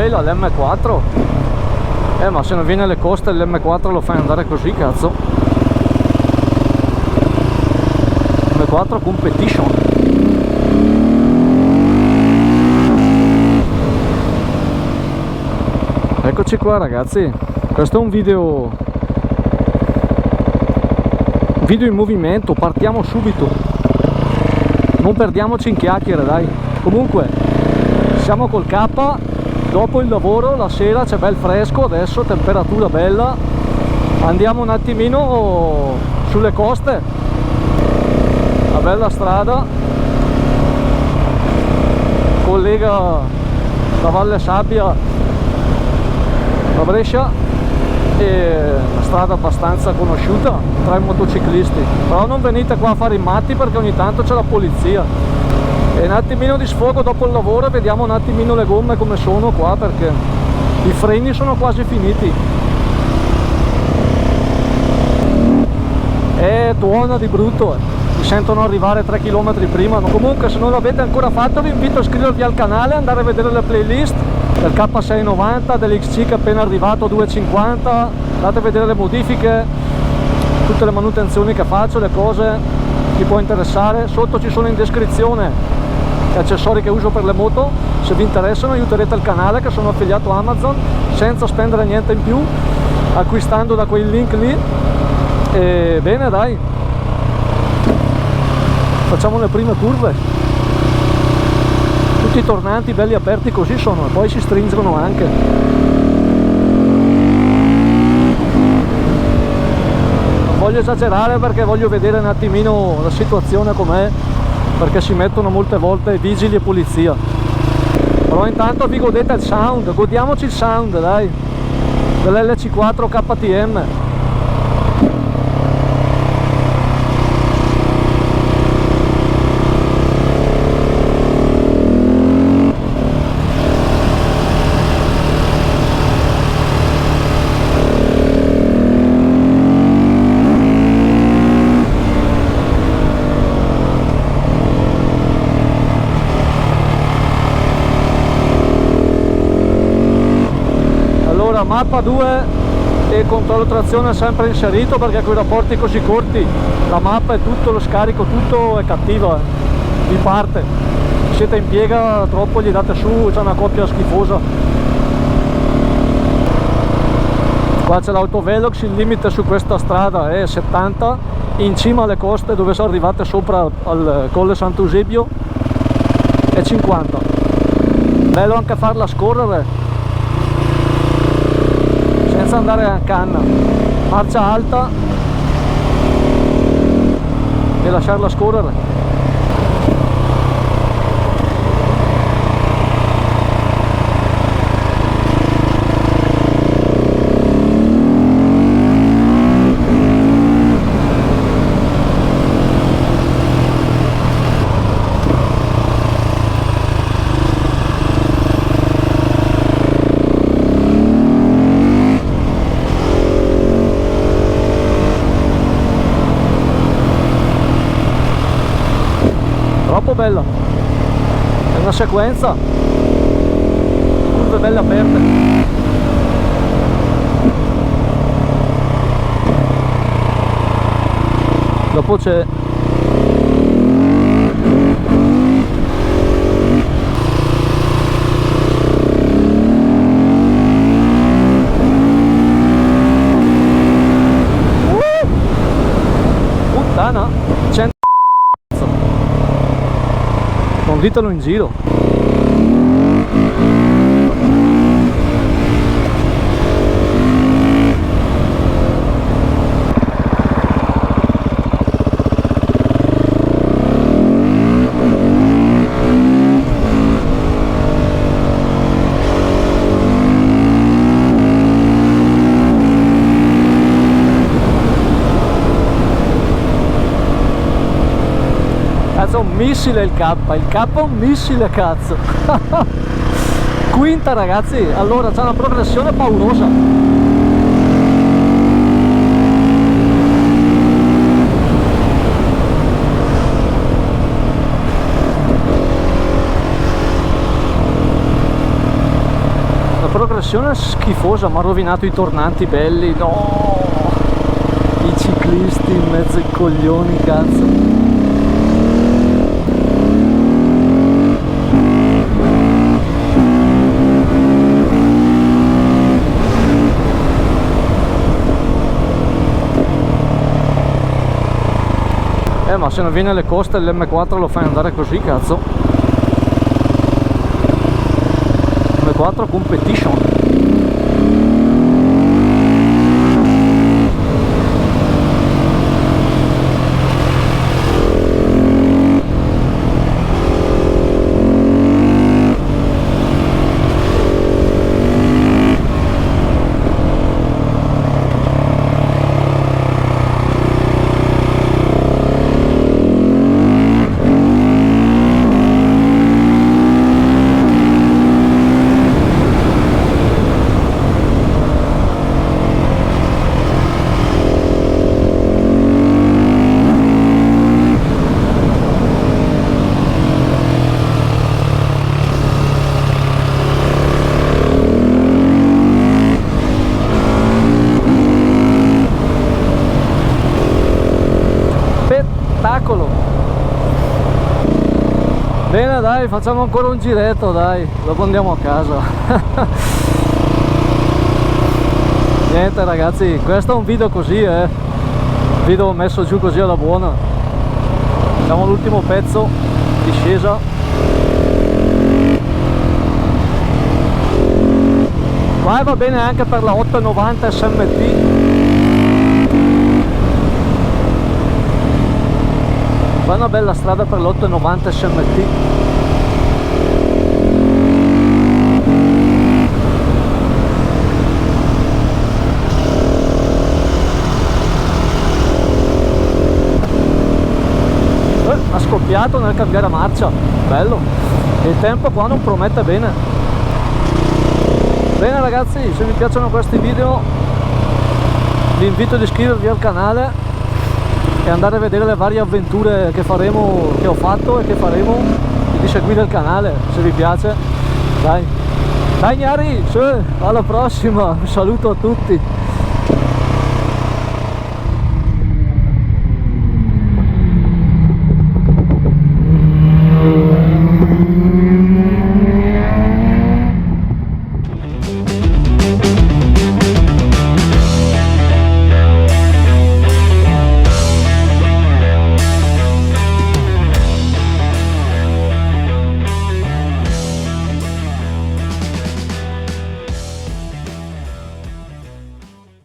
trail all'M4. Ma se non viene alle coste l'M4 lo fai andare così, cazzo. M4 Competition. Eccoci qua ragazzi, questo è un video in movimento, partiamo subito, non perdiamoci in chiacchiere, dai. Comunque siamo col K, dopo il lavoro, la sera c'è bel fresco, adesso temperatura bella, andiamo un attimino sulle coste, una bella strada, collega la Valle Sabbia a Brescia, e una strada abbastanza conosciuta tra i motociclisti, però non venite qua a fare i matti perché ogni tanto c'è la polizia. E un attimino di sfogo dopo il lavoro e vediamo un attimino le gomme come sono qua, perché i freni sono quasi finiti. Tuona di brutto, mi sentono arrivare 3 km prima. Comunque se non l'avete ancora fatto vi invito a iscrivervi al canale, andare a vedere le playlist del K690, dell'XC che è appena arrivato 250, andate a vedere le modifiche, tutte le manutenzioni che faccio, le cose, vi può interessare. Sotto ci sono in descrizione gli accessori che uso per le moto, se vi interessano aiuterete il canale, che sono affiliato a Amazon senza spendere niente in più, acquistando da quei link lì. E bene, dai, facciamo le prime curve. Tutti i tornanti belli aperti così sono, e poi si stringono anche. Non voglio esagerare perché voglio vedere un attimino la situazione com'è, perché si mettono molte volte vigili e polizia. Però intanto vi godete il sound, godiamoci il sound, dai, dell'LC4 KTM. Mappa 2 e controllo trazione è sempre inserito, perché con i rapporti così corti la mappa è tutto, lo scarico tutto è cattiva, vi parte, siete in piega troppo, gli date su, c'è una coppia schifosa. Qua c'è l'autovelox, il limite su questa strada è 70, in cima alle coste dove sono arrivate sopra al Colle Sant'Eusebio è 50. Bello anche farla scorrere senza andare a canna, marcia alta e lasciarla scorrere. Bella, è una sequenza, curve belle aperte. Dopo c'è puttana, 100. Non ditelo in giro. Cazzo, un missile il K è un missile, cazzo. Quinta ragazzi, allora c'è una progressione paurosa. traversione schifosa, mi ha rovinato i tornanti belli, no, i ciclisti in mezzo ai coglioni, cazzo. Ma se non viene alle coste l'M4 lo fai andare così, cazzo. M4 Competition. Bene, dai, facciamo ancora un giretto, dai, dopo andiamo a casa. Niente ragazzi, questo è un video così, video messo giù così alla buona. Siamo all'ultimo pezzo, discesa. Qua va bene anche per la 890 SMT. Qua è una bella strada per l'890 SMT. Ha scoppiato nel cambiare marcia, bello. Il tempo qua non promette bene. Bene ragazzi, se vi piacciono questi video vi invito ad iscrivervi al canale e andare a vedere le varie avventure che faremo, che ho fatto e che faremo, e di seguire il canale se vi piace. Dai gnari, alla prossima, un saluto a tutti.